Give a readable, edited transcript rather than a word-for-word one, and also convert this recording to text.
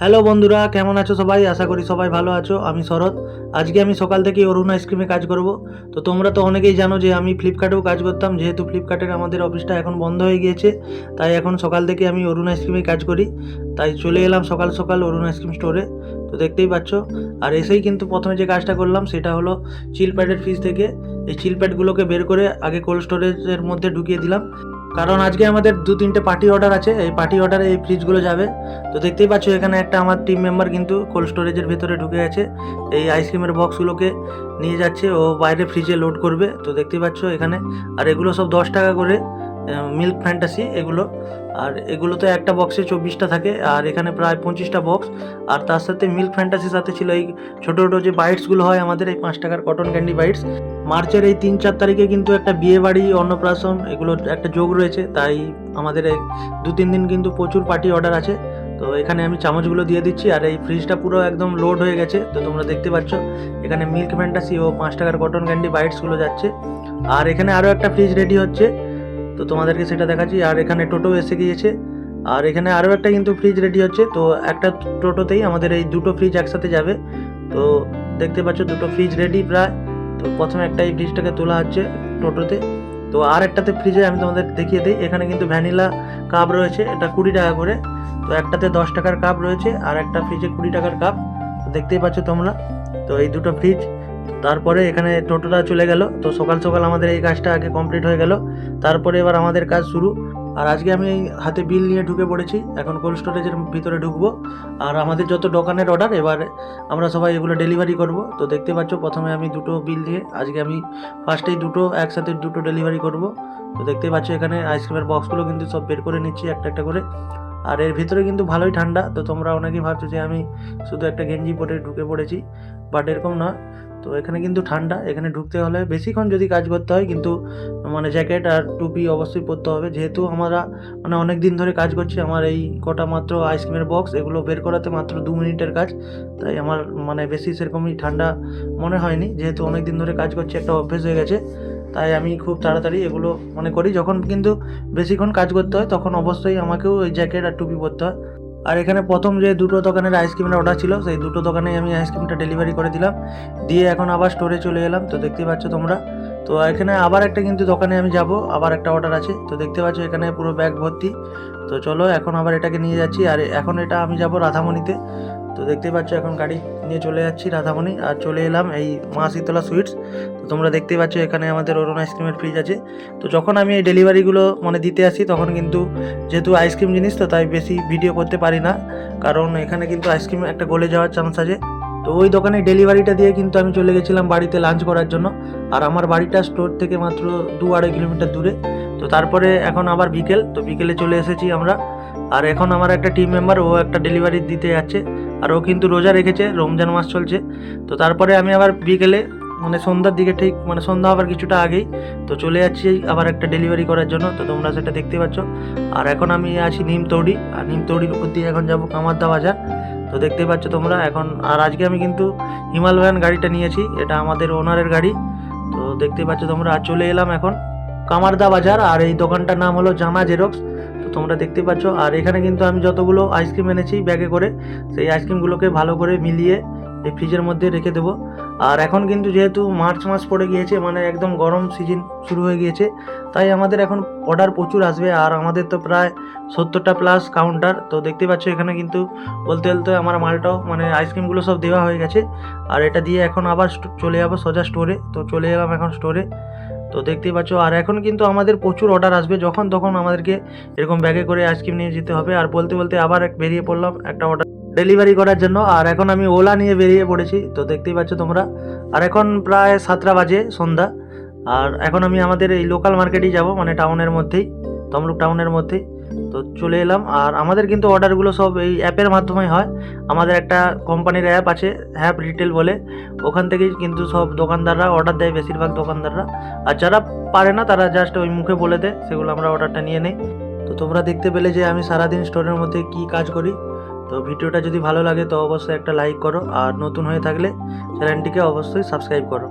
Hello বন্ধুরা, কেমন আছো সবাই? আশা করি সবাই ভালো আছো। আমি শরৎ। আজকে আমি সকাল থেকে অরুণ আইসক্রিমে কাজ করব। তো তোমরা তো অনেকেই জানো যে আমি ফ্লিপকার্টেও কাজ করতাম, যেহেতু ফ্লিপকার্টের আমাদের অফিসটা এখন বন্ধ হয়ে গিয়েছে, তাই এখন সকাল থেকে আমি অরুণ আইসক্রিমে কাজ করি। তাই চলে এলাম সকাল সকাল অরুণ আইসক্রিম স্টোরে। তো দেখতেই পাচ্ছ। আর এসেই কিন্তু প্রথমে যে কাজটা করলাম সেটা হলো চিল প্যাডের ফ্রিজ থেকে এই চিল প্যাডগুলোকে বের করে আগে কোল্ড স্টোরেজের মধ্যে ঢুকিয়ে দিলাম, কারণ আজকে আমাদের 2-3টে পার্টি অর্ডার আছে। এই পার্টি অর্ডারে এই ফ্রিজগুলো যাবে। তো দেখতেই পাচ্ছ এখানে একটা আমার টিম মেম্বার কিন্তু কোল্ড স্টোরেজের ভেতরে ঢুকে আছে, এই আইসক্রিমের বক্সগুলোকে নিয়ে যাচ্ছে, ও বাইরে ফ্রিজে লোড করবে। তো দেখতেই পাচ্ছ এখানে। আর এগুলো সব 10 টাকা করে, মিল্ক ফ্যান্টাসি এগুলো। আর এগুলোতে একটা বক্সে 24টা থাকে, আর এখানে প্রায় 25টা বক্স। আর তার সাথে মিল্ক ফ্যান্টাসির সাথে ছিল এই ছোটো ছোটো যে বাইটসগুলো হয় আমাদের, এই 5 টাকার কটন ক্যান্ডি বাইটস। মার্চের এই 3-4 তারিখে কিন্তু একটা বিয়ে বাড়ি, অন্নপ্রাশন এগুলোর একটা যোগ রয়েছে, তাই আমাদের এই 2-3 দিন কিন্তু প্রচুর পার্টি অর্ডার আছে। তো এখানে আমি চামচগুলো দিয়ে দিচ্ছি, আর এই ফ্রিজটা পুরো একদম লোড হয়ে গেছে। তো তোমরা দেখতে পাচ্ছ এখানে মিল্ক ফ্যান্টাসি ও 5 টাকার কটন ক্যান্ডি বাইটসগুলো যাচ্ছে। আর এখানে আরও একটা ফ্রিজ রেডি হচ্ছে, তো তোমাদেরকে সেটা দেখাচ্ছি। আর এখানে টোটো এসে গিয়েছে, আর এখানে আরও একটা কিন্তু ফ্রিজ রেডি হচ্ছে। তো একটা টোটোতেই আমাদের এই দুটো ফ্রিজ একসাথে যাবে। তো দেখতে পাচ্ছ দুটো ফ্রিজ রেডি প্রায়। তো প্রথমে একটা এই ফ্রিজটাকে তোলা হচ্ছে টোটোতে। তো আর একটাতে ফ্রিজে আমি তোমাদের দেখিয়ে দিই, এখানে কিন্তু ভ্যানিলা কাপ রয়েছে, এটা 20 টাকা করে। তো একটাতে 10 টাকার কাপ রয়েছে, আর একটা ফ্রিজে 20 টাকার কাপ। তো দেখতেই পাচ্ছ তোমরা। তো এই দুটো ফ্রিজ, তারপরে এখানে টোটোটা চলে গেল। তো সকাল সকাল আমাদের এই কাজটা আগে কমপ্লিট হয়ে গেল, তারপরে এবার আমাদের কাজ শুরু। আর আজকে আমি হাতে বিল নিয়ে ঢুকে পড়েছি, এখন কোল্ড স্টোরেজের ভিতরে ঢুকবো। আর আমাদের যত দোকানের অর্ডার এবার আমরা সবাই এগুলো ডেলিভারি করব। তো দেখতে পাচ্ছ প্রথমে আমি দুটো বিল দিয়ে আজকে আমি ফার্স্টেই দুটো একসাথে দুটো ডেলিভারি করব। তো দেখতেই পাচ্ছ এখানে আইসক্রিমের বক্সগুলো কিন্তু সব বের করে নিচ্ছি একটা একটা করে। আর এর ভিতরে কিন্তু ভালোই ঠান্ডা। তো তোমরা অনেকেই ভাবছো যে আমি শুধু একটা গেঞ্জি পরে ঢুকে পড়েছি, বাট এরকম নয়। তো এখানে কিন্তু ঠান্ডা, এখানে ঢুকতে হলে বেশিক্ষণ যদি কাজ করতে হয় কিন্তু মানে জ্যাকেট আর টুপি অবশ্যই পরতে হবে, যেহেতু আমরা মানে অনেক দিন ধরে কাজ করছি। আমার এই কটা মাত্র আইসক্রিমের বক্স এগুলো বের করাতে মাত্র 2 মিনিটের কাজ, তাই আমার মানে বেশি সেরকমই ঠান্ডা মনে হয়নি, যেহেতু অনেক দিন ধরে কাজ করছি, একটা অভ্যেস হয়ে গেছে। তাই আমি খুব তাড়াতাড়ি এগুলো মনে করি, যখন কিন্তু বেশিক্ষণ কাজ করতে হয় তখন অবশ্যই আমাকেও ওই জ্যাকেট আর টুপি পরতে হয়। আর এখানে প্রথম যে দুটো দোকানের আইসক্রিমের অর্ডার ছিল, সেই দুটো দোকানেই আমি আইসক্রিমটা ডেলিভারি করে দিলাম, দিয়ে এখন আবার স্টোরে চলে এলাম। তো দেখতে পাচ্ছ তোমরা। তো এখানে আবার একটা কিন্তু দোকানে আমি যাব, আবার একটা অর্ডার আছে। তো দেখতে পাচ্ছ এখানে পুরো ব্যাগ ভর্তি। তো চলো এখন আবার এটাকে নিয়ে যাচ্ছি, আর এখন এটা আমি যাব রাধামণিতে। তো দেখতে পাচ্ছ এখন গাড়ি নিয়ে চলে যাচ্ছি রাধামণি, আর চলে এলাম এই মা শীতলা সুইটস। তো তোমরা দেখতে পাচ্ছ এখানে আমাদের অরুণ আইসক্রিমের ফ্রিজ আছে। তো যখন আমি এই ডেলিভারিগুলো মানে দিতে আসি তখন কিন্তু যেহেতু আইসক্রিম জিনিস, তো তাই বেশি ভিডিও করতে পারি না, কারণ এখানে কিন্তু আইসক্রিম একটা গলে যাওয়ার চান্স আছে। তো ওই দোকানে ডেলিভারিটা দিয়ে কিন্তু আমি চলে গেছিলাম বাড়িতে লাঞ্চ করার জন্য। আর আমার বাড়িটা স্টোর থেকে মাত্র 2-2.5 কিলোমিটার দূরে। তো তারপরে এখন আবার বিকেল, তো বিকেলে চলে এসেছি আমরা। আর এখন আমার একটা টিম মেম্বার, ও একটা ডেলিভারি দিতে যাচ্ছে, আর ও কিন্তু রোজা রেখেছে, রমজান মাস চলছে। তো তারপরে আমি আবার বিকেলে মানে সন্ধ্যার দিকে, ঠিক মানে সন্ধ্যা আবার কিছুটা আগেই তো চলে যাচ্ছি আবার একটা ডেলিভারি করার জন্য। তো তোমরা সেটা দেখতে পাচ্ছ। আর এখন আমি আছি নিমতৌড়ি, আর নিমতৌড়ির উপর দিয়ে এখন যাবো কামারদা বাজার। তো দেখতে পাচ্ছ তোমরা এখন। আর আজকে আমি কিন্তু হিমালয়ান গাড়িটা নিয়েছি, এটা আমাদের ওনারের গাড়ি। তো দেখতে পাচ্ছ তোমরা। আর চলে এলাম এখন কামারদা বাজার, আর এই দোকানটার নাম হলো জানা জেরক্স। তো তোমরা দেখতে পাচ্ছ। আর এখানে কিন্তু আমি যতগুলো আইসক্রিম এনেছি ব্যাগে করে, সেই আইসক্রিমগুলোকে ভালো করে মিলিয়ে এই ফ্রিজের মধ্যে রেখে দেবো। আর এখন কিন্তু যেহেতু মার্চ মাস পড়ে গিয়েছে, মানে একদম গরম সিজন শুরু হয়ে গিয়েছে, তাই আমাদের এখন অর্ডার প্রচুর আসবে। আর আমাদের তো প্রায় 70টা প্লাস কাউন্টার। তো দেখতে পাচ্ছ এখানে কিন্তু বলতে বলতে আমার মালটাও মানে আইসক্রিমগুলো সব দেওয়া হয়ে গেছে। আর এটা দিয়ে এখন আবার চলে যাবো সোজা স্টোরে। তো চলে এলাম এখন স্টোরে। তো দেখতেই পাচ্ছ। আর এখন কিন্তু আমাদের প্রচুর অর্ডার আসবে, যখন তখন আমাদেরকে এরকম ব্যাগে করে আইসক্রিম নিয়ে যেতে হবে। আর বলতে বলতে আবার বেরিয়ে পড়লাম একটা অর্ডার ডেলিভারি করার জন্য। আর এখন আমি ওলা নিয়ে বেরিয়ে পড়েছি, তো দেখতেই পাচ্ছ তোমরা। আর এখন প্রায় 7টা বাজে সন্ধ্যা। আর এখন আমি আমাদের এই লোকাল মার্কেটেই যাব, মানে টাউনের মধ্যেই, তমলুক টাউনের মধ্যেই। তো চলে এলাম। আর আমাদের কিন্তু অর্ডারগুলো সব এই অ্যাপের মাধ্যমে হয়। আমাদের একটা কোম্পানির অ্যাপ আছে, অ্যাপ রিটেল বলে, ওখান থেকেই কিন্তু সব দোকানদাররা অর্ডার দেয়, বেশিরভাগ দোকানদাররা। আর যারা পারে না তারা জাস্ট ওই মুখে বলে দেয়, সেগুলো আমরা অর্ডারটা নিয়ে নেই। তো তোমরা দেখতে পেলে যে আমি সারাদিন স্টোরের মধ্যে কি কাজ করি। তো ভিডিওটা যদি ভালো লাগে তো অবশ্যই একটা লাইক করো, আর নতুন হয়ে থাকলে চ্যানেলটিকে অবশ্যই সাবস্ক্রাইব করো।